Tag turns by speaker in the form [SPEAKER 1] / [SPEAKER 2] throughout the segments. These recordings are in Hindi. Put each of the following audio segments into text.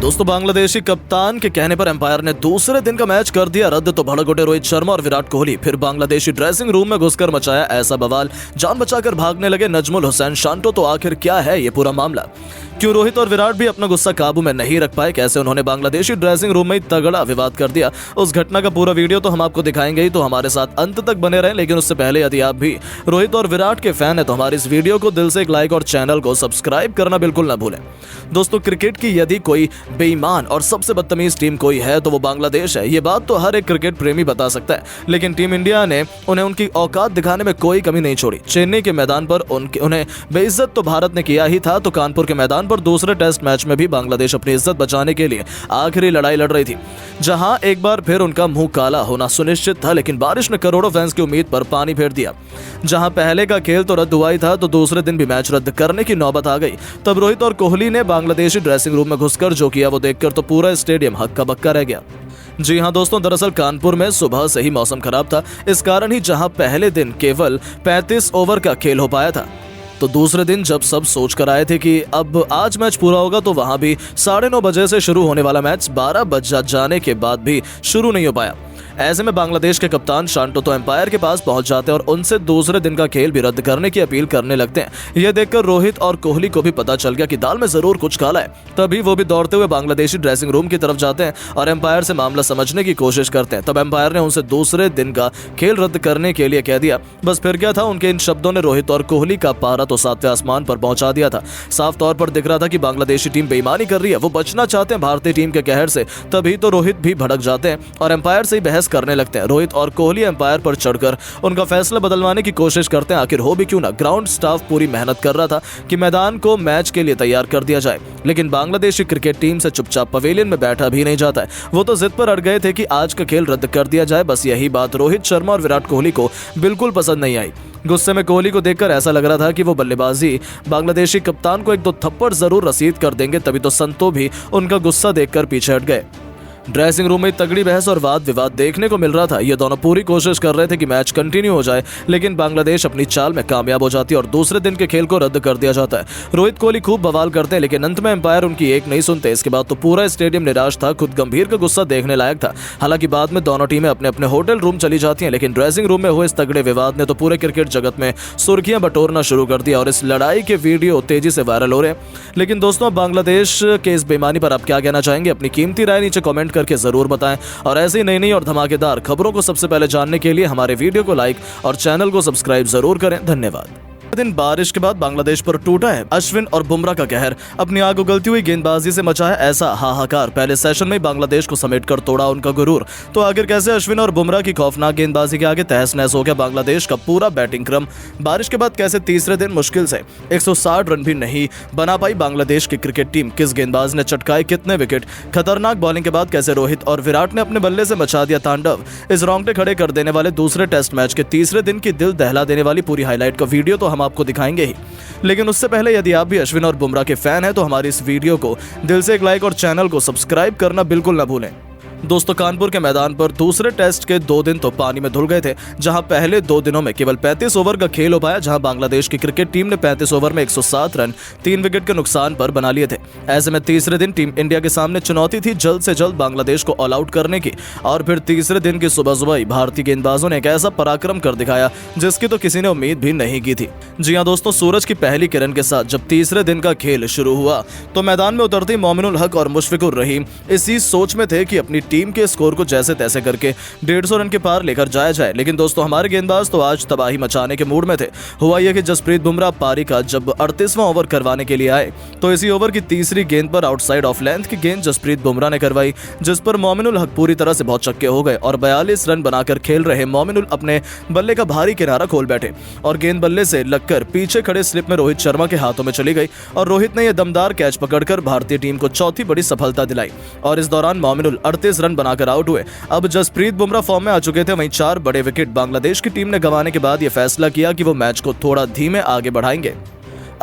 [SPEAKER 1] दोस्तों बांग्लादेशी कप्तान के कहने पर एम्पायर ने दूसरे दिन का मैच कर दिया रद्द, तो भड़क उठे रोहित शर्मा और विराट कोहली। फिर बांग्लादेशी ड्रेसिंग रूम में घुसकर मचाया ऐसा बवाल, जान बचाकर भागने लगे नजमुल हुसैन शांटो। तो आखिर क्या है ये पूरा मामला? क्यों रोहित और विराट भी अपना गुस्सा काबू में नहीं रख पाए? कैसे उन्होंने बांग्लादेशी ड्रेसिंग रूम में तगड़ा विवाद कर दिया? उस घटना का पूरा वीडियो तो हम आपको दिखाएंगे ही, तो हमारे साथ अंत तक बने रहें। लेकिन उससे पहले यदि आप भी रोहित और विराट के फैन हैं तो हमारे इस वीडियो को दिल से एक लाइक और चैनल को सब्सक्राइब करना बिल्कुल ना भूलें। दोस्तों क्रिकेट की यदि कोई बेईमान और सबसे बदतमीज टीम कोई है तो वो बांग्लादेश है। ये बात तो हर एक क्रिकेट प्रेमी बता सकता है, लेकिन टीम इंडिया ने उन्हें उनकी औकात दिखाने में कोई कमी नहीं छोड़ी। चेन्नई के मैदान पर उन्हें बेइज्जत तो भारत ने किया ही था, तो कानपुर के मैदान पर दूसरे टेस्ट मैच में भी बांग्लादेश अपनी इज्जत बचाने के लिए आखिरी लड़ाई लड़ रही थी, जहां एक बार फिर उनका मुंह काला होना सुनिश्चित था। लेकिन बारिश ने करोड़ों फैंस की उम्मीद पर पानी फेर दिया। जहां पहले का खेल तो रद्द हुआ ही था, तो दूसरे दिन भी मैच रद्द करने की नौबत आ गई। तब रोहित और कोहली ने बांग्लादेशी ड्रेसिंग रूम में घुसकर जो किया वो देखकर तो पूरा स्टेडियम हक्का बक्का रह गया। जी हां दोस्तों, दरअसल कानपुर में सुबह से ही मौसम खराब था। इस कारण ही जहां पहले दिन केवल 35 ओवर का खेल हो पाया था, तो दूसरे दिन जब सब सोच कर आए थे कि अब आज मैच पूरा होगा, तो वहां भी 9:30 बजे से शुरू होने वाला मैच 12 बज जाने के बाद भी शुरू नहीं हो पाया। ऐसे में बांग्लादेश के कप्तान शांटो तो एम्पायर के पास पहुंच जाते हैं और उनसे दूसरे दिन का खेल भी रद्द करने की अपील करने लगते हैं। यह देखकर रोहित और कोहली को भी पता चल गया कि दाल में जरूर कुछ काला है। तभी वो भी दौड़ते हुए बांग्लादेशी ड्रेसिंग रूम की तरफ जाते हैं और एम्पायर से मामला समझने की कोशिश करते हैं। तब एम्पायर ने उनसे दूसरे दिन का खेल रद्द करने के लिए कह दिया। बस फिर क्या था, उनके इन शब्दों ने रोहित और कोहली का पारा तो 7वें आसमान पर पहुंचा दिया था। साफ तौर पर दिख रहा था कि बांग्लादेशी टीम बेईमानी कर रही है, वो बचना चाहते हैं भारतीय टीम के कहर से। तभी तो रोहित भी भड़क जाते हैं और एम्पायर से ही बहस करने लगते हैं। रोहित और कोहली एम्पायर पर चढ़कर उनका फैसला बदलवाने की कोशिश करते हैं। आखिर हो भी क्यों ना, ग्राउंड स्टाफ पूरी मेहनत कर रहा था कि मैदान को मैच के लिए तैयार कर दिया जाए, लेकिन बांग्लादेशी क्रिकेट टीम से चुपचाप पवेलियन में बैठा भी नहीं जाता है। वो तो जिद पर अड़ गए थे कि आज का खेल रद्द कर दिया जाए। बस यही बात रोहित शर्मा और विराट कोहली को बिल्कुल पसंद नहीं आई। गुस्से में कोहली को देखकर ऐसा लग रहा था कि वो बल्लेबाजी बांग्लादेशी कप्तान को 1-2 थप्पड़ जरूर रसीद कर देंगे। तभी तो संतो भी उनका गुस्सा देखकर पीछे हट गए। ड्रेसिंग रूम में तगड़ी बहस और वाद विवाद देखने को मिल रहा था। ये दोनों पूरी कोशिश कर रहे थे कि मैच कंटिन्यू हो जाए, लेकिन बांग्लादेश अपनी चाल में कामयाब हो जाती है और दूसरे दिन के खेल को रद्द कर दिया जाता है। रोहित कोहली खूब बवाल करते हैं, लेकिन अंत में एम्पायर उनकी एक नहीं सुनते। इसके बाद तो पूरा स्टेडियम निराश था। खुद गंभीर का गुस्सा देखने लायक था। हालांकि बाद में दोनों टीमें अपने अपने होटल रूम चली जाती हैं, लेकिन ड्रेसिंग रूम में हुए इस तगड़े विवाद ने तो पूरे क्रिकेट जगत में सुर्खियां बटोरना शुरू कर दिया और इस लड़ाई के वीडियो तेजी से वायरल हो रहे हैं। लेकिन दोस्तों, बांग्लादेश के इस बेईमानी पर आप क्या कहना चाहेंगे? अपनी कीमती राय नीचे कमेंट करके जरूर बताएं और ऐसी नई और धमाकेदार खबरों को सबसे पहले जानने के लिए हमारे वीडियो को लाइक और चैनल को सब्सक्राइब जरूर करें। धन्यवाद। दिन बारिश के बाद बांग्लादेश पर टूटा है अश्विन और बुमराह का कहर। अपनी आग उगलती हुई गेंदबाजी से मचाया ऐसा हाहाकार। पहले सेशन में बांग्लादेश को समेटकर तोड़ा उनका गुरूर। तो आखिर कैसे अश्विन और बुमराह की खौफनाक गेंदबाजी के आगे तहस नहस हो गया बांग्लादेश का पूरा बैटिंग क्रम। बारिश के बाद कैसे तीसरे दिन मुश्किल से 160 रन भी नहीं बना पाई बांग्लादेश की क्रिकेट टीम। किस गेंदबाज ने चटकाए कितने विकेट? खतरनाक बॉलिंग के बाद कैसे रोहित और विराट ने अपने बल्ले से मचा दिया तांडव। इस रोंगटे खड़े कर देने वाले दूसरे टेस्ट मैच के तीसरे दिन की दिल दहला देने वाली पूरी हाईलाइट का वीडियो तो हम आपको दिखाएंगे ही, लेकिन उससे पहले यदि आप भी अश्विन और बुमराह के फैन हैं तो हमारी इस वीडियो को दिल से एक लाइक और चैनल को सब्सक्राइब करना बिल्कुल ना भूलें। दोस्तों कानपुर के मैदान पर दूसरे टेस्ट के 2 दिन तो पानी में धुल गए थे। जहां पहले 2 दिनों में केवल 35 ओवर का खेल हो पाया, जहां बांग्लादेश की क्रिकेट टीम ने 35 ओवर में 107 रन 3 विकेट के नुकसान पर बना लिए थे। ऐसे में तीसरे दिन टीम इंडिया के सामने चुनौती थी जल्द से जल्द बांग्लादेश को ऑल आउट करने की। और फिर तीसरे दिन की सुबह ही भारतीय गेंदबाजों ने एक ऐसा पराक्रम कर दिखाया जिसकी तो किसी ने उम्मीद भी नहीं की थी। जी हाँ दोस्तों, सूरज की पहली किरण के साथ जब तीसरे दिन का खेल शुरू हुआ तो मैदान में उतरते मोमिनुल हक और मुशफिकुर रहीम इसी सोच में थे कि अपनी टीम के स्कोर को जैसे तैसे करके 150 रन के पार लेकर जाया जाए। लेकिन दोस्तों हमारे गेंदबाज तो आज तबाही मचाने के मूड में थे। हुआ यह कि जसप्रीत बुमराह पारी का जब 38वां ओवर करवाने के लिए आए तो इसी ओवर की तीसरी गेंद पर आउटसाइड ऑफ लेंथ की गेंद जसप्रीत बुमराह ने करवाई, जिस पर मोमिनुल हक पूरी तरह से बहुत चक्के हो गए और 42 रन बनाकर खेल रहे मोमिनुल अपने बल्ले का भारी किनारा खोल बैठे और गेंद बल्ले से लगकर पीछे खड़े स्लिप में रोहित शर्मा के हाथों में चली गई और रोहित ने यह दमदार कैच पकड़कर भारतीय टीम को चौथी बड़ी सफलता दिलाई। और इस दौरान मोमिनुल 38 रन बनाकर आउट हुए। अब जसप्रीत बुमराह फॉर्म में आ चुके थे। वहीं 4 बड़े विकेट बांग्लादेश की टीम ने गंवाने के बाद यह फैसला किया कि वो मैच को थोड़ा धीमे आगे बढ़ाएंगे।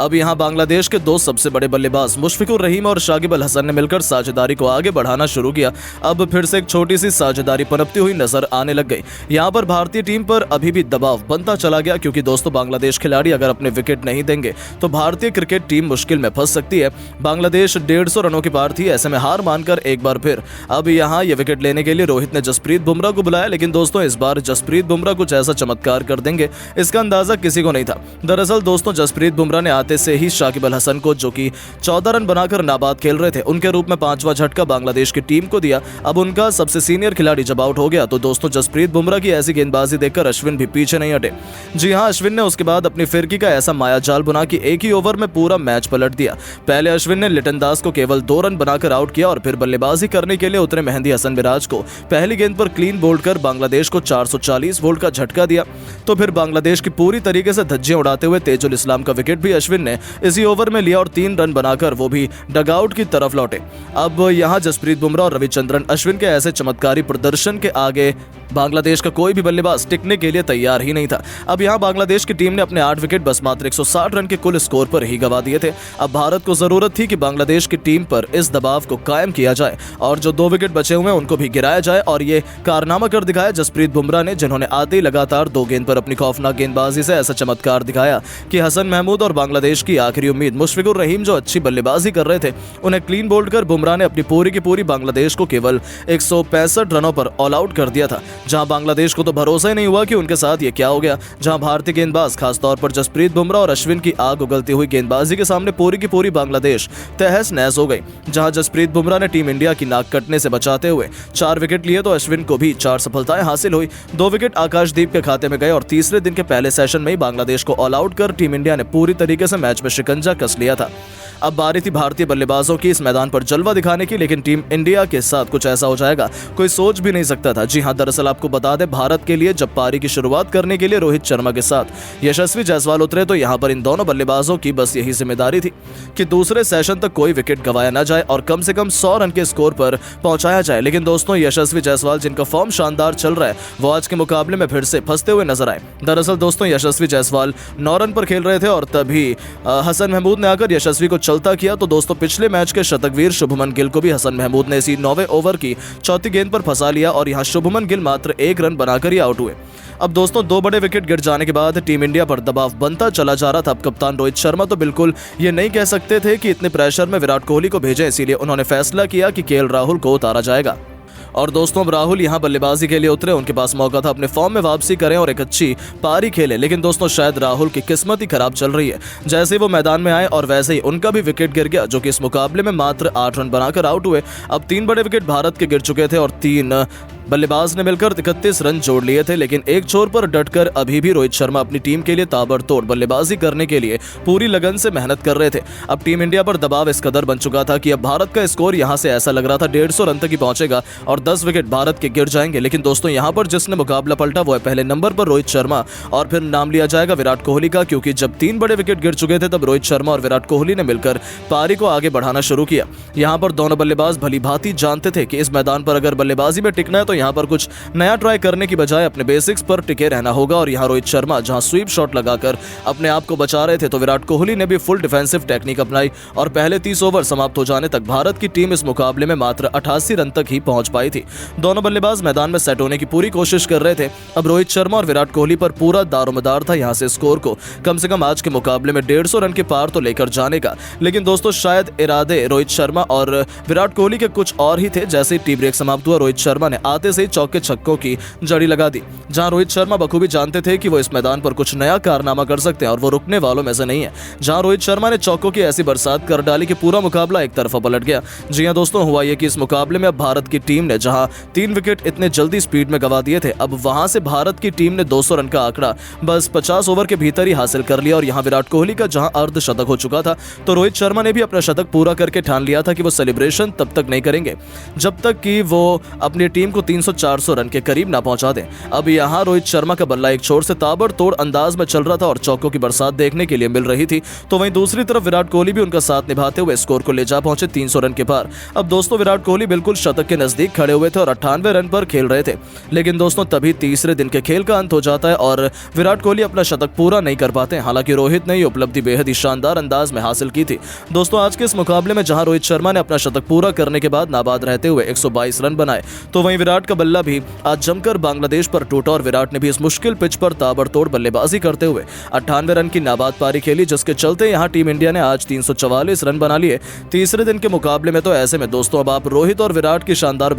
[SPEAKER 1] अब यहाँ बांग्लादेश के दो सबसे बड़े बल्लेबाज मुशफिकुर रहीम और शाकिब अल हसन ने मिलकर साझेदारी को आगे बढ़ाना शुरू किया। अब फिर से एक छोटी सी साझेदारी पनपती हुई नजर आने लग गई। यहाँ पर भारतीय टीम पर अभी भी दबाव बनता चला गया, क्योंकि दोस्तों बांग्लादेश खिलाड़ी अगर अपने विकेट नहीं देंगे तो भारतीय क्रिकेट टीम मुश्किल में फंस सकती है। बांग्लादेश 150 रनों की पार थी, ऐसे में हार मानकर एक बार फिर अब यहाँ ये विकेट लेने के लिए रोहित ने जसप्रीत बुमराह को बुलाया। लेकिन दोस्तों इस बार जसप्रीत बुमराह कुछ ऐसा चमत्कार कर देंगे, इसका अंदाजा किसी को नहीं था। दरअसल दोस्तों जसप्रीत बुमराह ने आते से ही शाकिब अल हसन को, जो कि 14 रन बनाकर नाबाद खेल रहे थे, उनके रूप में 5वां झटका बांग्लादेश की टीम को दिया। अब उनका सबसे सीनियर खिलाड़ी जब आउट हो गया तो दोस्तों जसप्रीत बुमराह की ऐसी गेंदबाजी देखकर अश्विन भी पीछे नहीं हटे। जी हां, अश्विन ने उसके बाद अपनी फिरकी का ऐसा मायाजाल बुना कि एक ही ओवर में पूरा मैच पलट दिया। पहले अश्विन ने लिटन दास को केवल 2 रन बनाकर आउट किया और फिर बल्लेबाजी करने के लिए उतरे मेहंदी हसन मिराज को पहली गेंद पर क्लीन बोल्ड कर बांग्लादेश को 440 वोल्ट का झटका दिया। तो फिर बांग्लादेश की पूरी तरीके से धज्जियां उड़ाते हुए तेजुल इस्लाम का विकेट भी अश्विन ने इसी ओवर में लिया और 3 रन बनाकर वो भी डगआउट की तरफ लौटे। अब यहां जसप्रीत बुमराह और रविचंद्रन अश्विन के ऐसे चमत्कारी प्रदर्शन के आगे बांग्लादेश का कोई भी बल्लेबाज टिकने के लिए तैयार ही नहीं था। अब यहां बांग्लादेश की टीम ने अपने 8 विकेट बस मात्र 160 रन के कुल स्कोर पर ही गंवा दिए थे। अब भारत को जरूरत थी कि बांग्लादेश की टीम पर इस दबाव को कायम किया जाए और जो 2 विकेट बचे हुए हैं उनको भी गिराया जाए, और ये कारनामा कर दिखाया जसप्रीत बुमराह ने, जिन्होंने आते ही लगातार 2 गेंद पर अपनी खौफनाक गेंदबाजी से ऐसा चमत्कार दिखाया कि हसन महमूद और बांग्लादेश की आखिरी उम्मीद मुशफिकुर रहीम, जो अच्छी बल्लेबाजी कर रहे थे, उन्हें क्लीन बोल्ड कर बुमराह ने अपनी पूरी की पूरी बांग्लादेश को केवल 165 रनों पर ऑल आउट कर दिया था। जहां बांग्लादेश को तो भरोसा ही नहीं हुआ कि उनके साथ ये क्या हो गया, जहां भारतीय गेंदबाज खासतौर पर जसप्रीत बुमराह और अश्विन की आग उगलती हुई गेंदबाजी के सामने पूरी की पूरी बांग्लादेश तहस नहस हो गई। जहां जसप्रीत बुमराह ने टीम इंडिया की नाक कटने से बचाते हुए 4 विकेट लिए तो अश्विन को भी 4 सफलताएं हासिल हुई। 2 विकेट आकाशदीप के खाते में गए और तीसरे दिन के पहले सेशन में ही बांग्लादेश को ऑल आउट कर टीम इंडिया ने पूरी तरीके से मैच में शिकंजा कस लिया था। अब बारी थी भारतीय बल्लेबाजों की इस मैदान पर जलवा दिखाने की, लेकिन टीम इंडिया के साथ कुछ ऐसा हो जाएगा कोई सोच भी नहीं सकता था। जी हां, दरअसल आपको बता दें, भारत के लिए जब पारी की शुरुआत करने के लिए रोहित शर्मा के साथ यशस्वी जायसवाल उतरे तो यहां पर इन दोनों बल्लेबाजों की बस यही जिम्मेदारी थी कि दूसरे सेशन तक कोई विकेट गंवाया न जाए और कम से कम 100 रन के स्कोर पर पहुंचाया जाए। लेकिन दोस्तों यशस्वी जायसवाल, जिनका फॉर्म शानदार चल रहा है, वो आज के मुकाबले में फिर से फंसते हुए नजर आए। दरअसल दोस्तों यशस्वी जायसवाल 9 रन पर खेल रहे थे और तभी हसन महमूद ने आकर यशस्वी को चलता किया। तो दोस्तों पिछले मैच के शतकवीर शुभमन गिल को भी हसन महमूद ने इसी 9वें ओवर की 4थी गेंद पर फंसा लिया और यहां शुभमन गिल मात्र 1 रन बनाकर ही आउट हुए। अब दोस्तों 2 बड़े विकेट गिर जाने के बाद टीम इंडिया पर दबाव बनता चला जा रहा था। अब कप्तान रोहित शर्मा तो बिल्कुल ये नहीं कह सकते थे कि इतने प्रेशर में विराट कोहली को भेजें, इसीलिए उन्होंने फैसला किया कि केएल राहुल को उतारा जाएगा। और दोस्तों अब राहुल यहां बल्लेबाजी के लिए उतरे, उनके पास मौका था अपने फॉर्म में वापसी करें और एक अच्छी पारी खेलें। लेकिन दोस्तों शायद राहुल की किस्मत ही खराब चल रही है। जैसे ही वो मैदान में आए और वैसे ही उनका भी विकेट गिर गया, जो कि इस मुकाबले में मात्र 8 रन बनाकर आउट हुए। अब 3 बड़े विकेट भारत के गिर चुके थे और 3 बल्लेबाज ने मिलकर 31 रन जोड़ लिए थे। लेकिन एक छोर पर डटकर अभी भी रोहित शर्मा अपनी टीम के लिए ताबड़तोड़ बल्लेबाजी करने के लिए पूरी लगन से मेहनत कर रहे थे। अब टीम इंडिया पर दबाव इस कदर बन चुका था कि अब भारत का स्कोर यहां से ऐसा लग रहा था 150 रन तक ही पहुंचेगा और 10 विकेट भारत के गिर जाएंगे। लेकिन दोस्तों यहां पर जिसने मुकाबला पलटा वो है पहले नंबर पर रोहित शर्मा और फिर नाम लिया जाएगा विराट कोहली का, क्योंकि जब 3 बड़े विकेट गिर चुके थे तब रोहित शर्मा और विराट कोहली ने मिलकर पारी को आगे बढ़ाना शुरू किया। यहां पर दोनों बल्लेबाज भली भांति जानते थे कि इस मैदान पर अगर बल्लेबाजी में टिकना है तो यहां पर कुछ नया ट्राई करने की बजाय अपने बेसिक्स पर टिके रहना होगा। और यहां रोहित शर्मा जहां स्वीप शॉट लगाकर अपने आप को बचा रहे थे तो विराट कोहली ने भी फुल डिफेंसिव टेक्निक अपनाई और पहले 30 ओवर समाप्त हो जाने तक भारत की टीम इस मुकाबले में मात्र 88 रन तक ही पहुंच पाई थी। दोनों बल्लेबाज मैदान में सेट होने की पूरी कोशिश कर रहे थे। अब रोहित शर्मा और विराट कोहली पर पूरा दारोमदार था यहां से स्कोर को कम से कम आज के मुकाबले में 150 रन के पार तो लेकर जाने का। लेकिन दोस्तों शायद इरादे रोहित शर्मा और विराट कोहली के कुछ और ही थे। जैसे ही टी ब्रेक समाप्त हुआ रोहित शर्मा ने आते से चौके छक्कों की जड़ी लगा दी, जहां रोहित शर्मा बखूबी जानते थे कि वो इस मैदान पर कुछ नया कारनामा कर सकते हैं और वो रुकने वालों में से नहीं है। जहां रोहित शर्मा ने चौकों की ऐसी बरसात कर डाली कि पूरा मुकाबला एक तरफा पलट गया। जी हां दोस्तों, हुआ ये कि इस मुकाबले में अब भारत की टीम ने जहां 3 विकेट इतने जल्दी स्पीड में गंवा दिए थे, अब वहां से भारत की टीम ने 200 रन का आंकड़ा बस 50 ओवर के भीतर ही हासिल कर लिया। और यहां विराट कोहली का जहां अर्धशतक हो चुका था तो रोहित शर्मा ने भी अपना शतक पूरा करके ठान लिया था कि वो सेलिब्रेशन तब तक नहीं करेंगे जब तक कि वो अपनी टीम को 300-400 रन के करीब ना पहुंचा दें। अब यहाँ रोहित शर्मा का बल्ला एक छोर से ताबड़तोड़ अंदाज में चल रहा था और चौकों की बरसात देखने के लिए मिल रही थी, तो वहीं दूसरी तरफ विराट कोहली भी उनका साथ निभाते हुए स्कोर को ले जा पहुंचे 300 रन के पार। अब दोस्तों विराट कोहली बिल्कुल शतक के नजदीक खड़े हुए थे और 98 रन पर खेल रहे थे, लेकिन दोस्तों तभी तीसरे दिन के खेल का अंत हो जाता है और विराट कोहली अपना शतक पूरा नहीं कर पाते। हालांकि रोहित ने ये उपलब्धि बेहद ही शानदार अंदाज में हासिल की थी। दोस्तों आज के इस मुकाबले में जहां रोहित शर्मा ने अपना शतक पूरा करने के बाद नाबाद रहते हुए 122 रन बनाए, तो वहीं विराट का बल्ला भी आज जमकर बांग्लादेश पर टूटा और विराट ने भी इस मुश्किल पिच पर ताबड़तोड़ बल्लेबाजी करते हुए 98 रन की नाबाद पारी खेली, जिसके चलते यहां टीम इंडिया ने आज 344 रन बना लिए तीसरे दिन के मुकाबले में। तो ऐसे में दोस्तों अब आप रोहित और विराट की शानदार